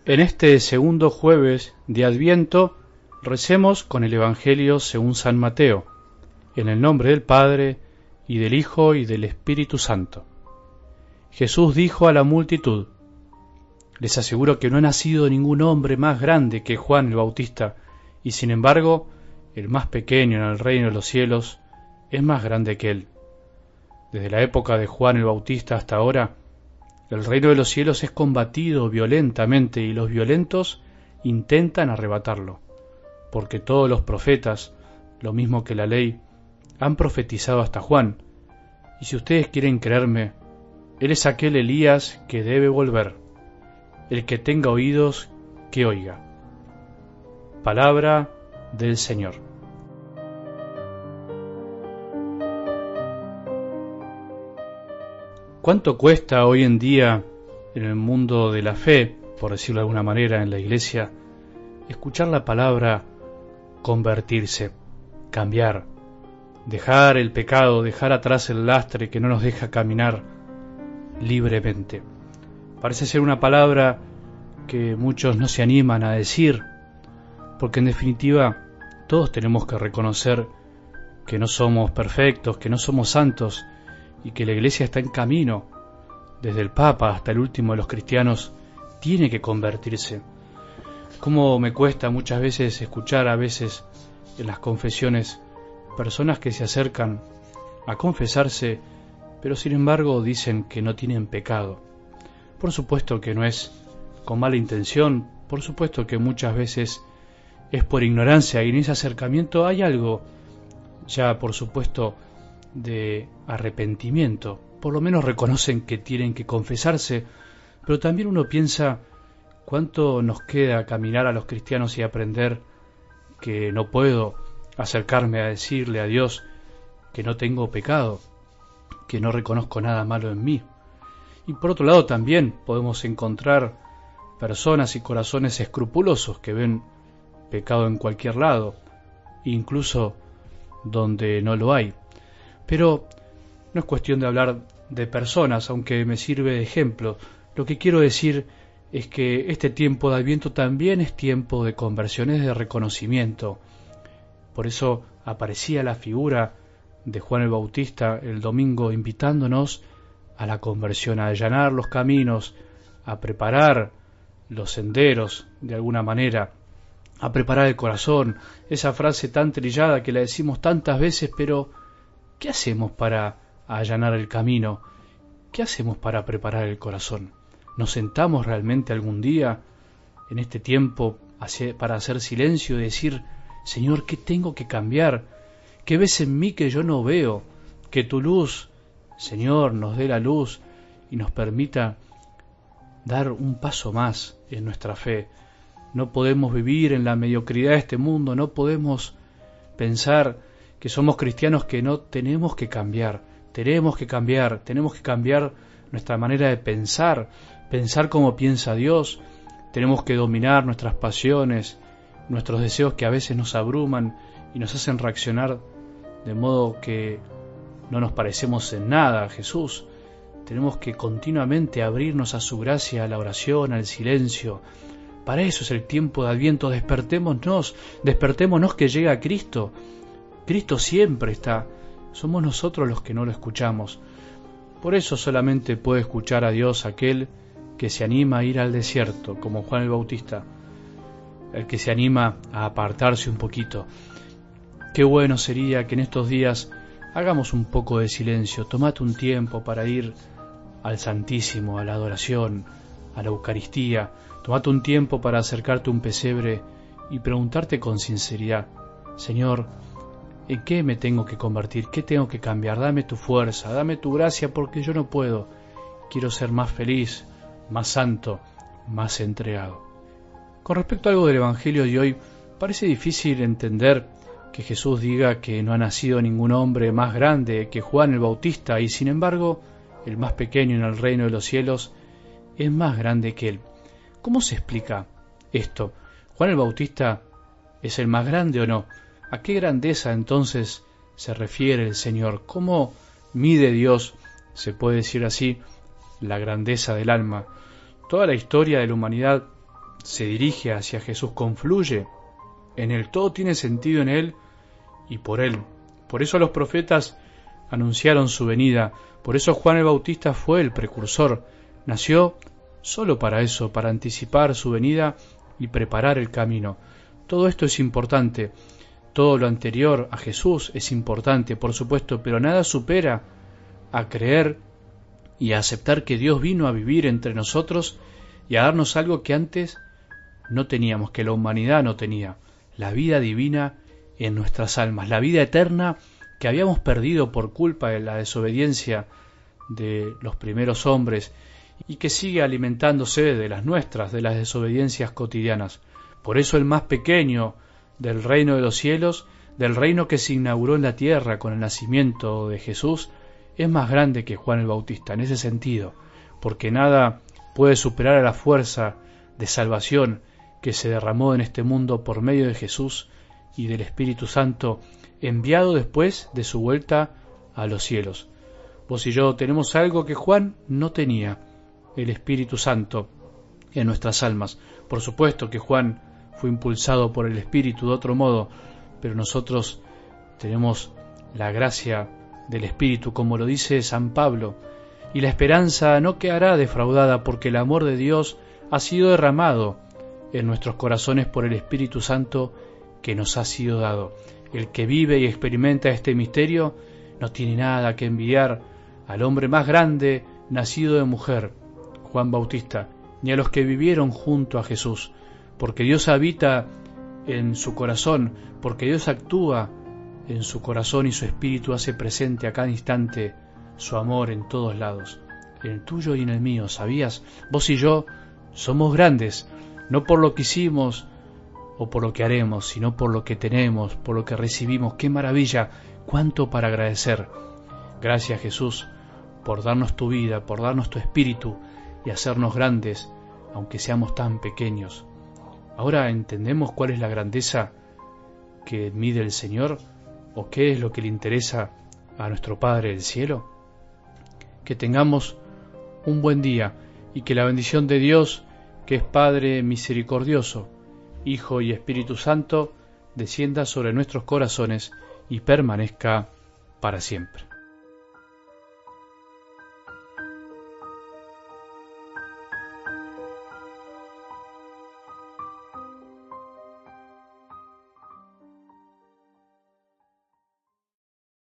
En este segundo jueves de Adviento recemos con el Evangelio según San Mateo, en el nombre del Padre, y del Hijo, y del Espíritu Santo. Jesús dijo a la multitud: les aseguro que no ha nacido ningún hombre más grande que Juan el Bautista, y sin embargo, el más pequeño en el reino de los cielos es más grande que él. Desde la época de Juan el Bautista hasta ahora, el reino de los cielos es combatido violentamente y los violentos intentan arrebatarlo, porque todos los profetas, lo mismo que la ley, han profetizado hasta Juan, y si ustedes quieren creerme, él es aquel Elías que debe volver. El que tenga oídos, que oiga. Palabra del Señor. ¿Cuánto cuesta hoy en día en el mundo de la fe, por decirlo de alguna manera, en la iglesia, escuchar la palabra convertirse, cambiar, dejar el pecado, dejar atrás el lastre que no nos deja caminar libremente? Parece ser una palabra que muchos no se animan a decir, porque en definitiva todos tenemos que reconocer que no somos perfectos, que no somos santos, y que la Iglesia está en camino, desde el Papa hasta el último de los cristianos, tiene que convertirse. Cómo me cuesta muchas veces escuchar a veces en las confesiones personas que se acercan a confesarse, pero sin embargo dicen que no tienen pecado. Por supuesto que no es con mala intención, por supuesto que muchas veces es por ignorancia, y en ese acercamiento hay algo ya, por supuesto, de arrepentimiento. Por lo menos reconocen que tienen que confesarse, pero también uno piensa cuánto nos queda caminar a los cristianos y aprender que no puedo acercarme a decirle a Dios que no tengo pecado, que no reconozco nada malo en mí. Y por otro lado también podemos encontrar personas y corazones escrupulosos que ven pecado en cualquier lado, incluso donde no lo hay. Pero no es cuestión de hablar de personas, aunque me sirve de ejemplo. Lo que quiero decir es que este tiempo de Adviento también es tiempo de conversiones, de reconocimiento. Por eso aparecía la figura de Juan el Bautista el domingo invitándonos a la conversión, a allanar los caminos, a preparar los senderos de alguna manera, a preparar el corazón. Esa frase tan trillada que la decimos tantas veces, pero ¿qué hacemos para allanar el camino? ¿Qué hacemos para preparar el corazón? ¿Nos sentamos realmente algún día en este tiempo para hacer silencio y decir: Señor, ¿qué tengo que cambiar? ¿Qué ves en mí que yo no veo? Que tu luz, Señor, nos dé la luz y nos permita dar un paso más en nuestra fe. No podemos vivir en la mediocridad de este mundo, no podemos pensar que somos cristianos que no tenemos que cambiar. Tenemos que cambiar nuestra manera de pensar como piensa Dios. Tenemos que dominar nuestras pasiones, nuestros deseos que a veces nos abruman y nos hacen reaccionar de modo que no nos parecemos en nada a Jesús. Tenemos que continuamente abrirnos a su gracia, a la oración, al silencio. Para eso es el tiempo de Adviento. Despertémonos que llega Cristo. Cristo siempre está, somos nosotros los que no lo escuchamos. Por eso solamente puede escuchar a Dios aquel que se anima a ir al desierto, como Juan el Bautista, el que se anima a apartarse un poquito. Qué bueno sería que en estos días hagamos un poco de silencio, tomate un tiempo para ir al Santísimo, a la adoración, a la Eucaristía, tomate un tiempo para acercarte a un pesebre y preguntarte con sinceridad: Señor, ¿en qué me tengo que convertir? ¿Qué tengo que cambiar? Dame tu fuerza, dame tu gracia, porque yo no puedo. Quiero ser más feliz, más santo, más entregado. Con respecto a algo del Evangelio de hoy, parece difícil entender que Jesús diga que no ha nacido ningún hombre más grande que Juan el Bautista, y sin embargo, el más pequeño en el reino de los cielos es más grande que él. ¿Cómo se explica esto? ¿Juan el Bautista es el más grande o no? ¿A qué grandeza entonces se refiere el Señor? ¿Cómo mide Dios, se puede decir así, la grandeza del alma? Toda la historia de la humanidad se dirige hacia Jesús, confluye en Él, todo tiene sentido en Él y por Él. Por eso los profetas anunciaron su venida, por eso Juan el Bautista fue el precursor, nació solo para eso, para anticipar su venida y preparar el camino. Todo esto es importante, todo lo anterior a Jesús es importante, por supuesto, pero nada supera a creer y a aceptar que Dios vino a vivir entre nosotros y a darnos algo que antes no teníamos, que la humanidad no tenía, la vida divina en nuestras almas, la vida eterna que habíamos perdido por culpa de la desobediencia de los primeros hombres y que sigue alimentándose de las nuestras, de las desobediencias cotidianas. Por eso el más pequeño del reino de los cielos, del reino que se inauguró en la tierra con el nacimiento de Jesús, es más grande que Juan el Bautista en ese sentido, porque nada puede superar a la fuerza de salvación que se derramó en este mundo por medio de Jesús y del Espíritu Santo, enviado después de su vuelta a los cielos. Vos y yo tenemos algo que Juan no tenía, el Espíritu Santo en nuestras almas. Por supuesto que Juan fue impulsado por el Espíritu de otro modo, pero nosotros tenemos la gracia del Espíritu, como lo dice San Pablo, y la esperanza no quedará defraudada porque el amor de Dios ha sido derramado en nuestros corazones por el Espíritu Santo que nos ha sido dado. El que vive y experimenta este misterio no tiene nada que envidiar al hombre más grande nacido de mujer, Juan Bautista, ni a los que vivieron junto a Jesús, porque Dios habita en su corazón, porque Dios actúa en su corazón y su espíritu hace presente a cada instante su amor en todos lados, en el tuyo y en el mío. ¿Sabías? Vos y yo somos grandes, no por lo que hicimos o por lo que haremos, sino por lo que tenemos, por lo que recibimos. ¡Qué maravilla! ¡Cuánto para agradecer! Gracias, Jesús, por darnos tu vida, por darnos tu espíritu y hacernos grandes, aunque seamos tan pequeños. Ahora entendemos cuál es la grandeza que mide el Señor, o qué es lo que le interesa a nuestro Padre del cielo. Que tengamos un buen día y que la bendición de Dios, que es Padre misericordioso, Hijo y Espíritu Santo, descienda sobre nuestros corazones y permanezca para siempre.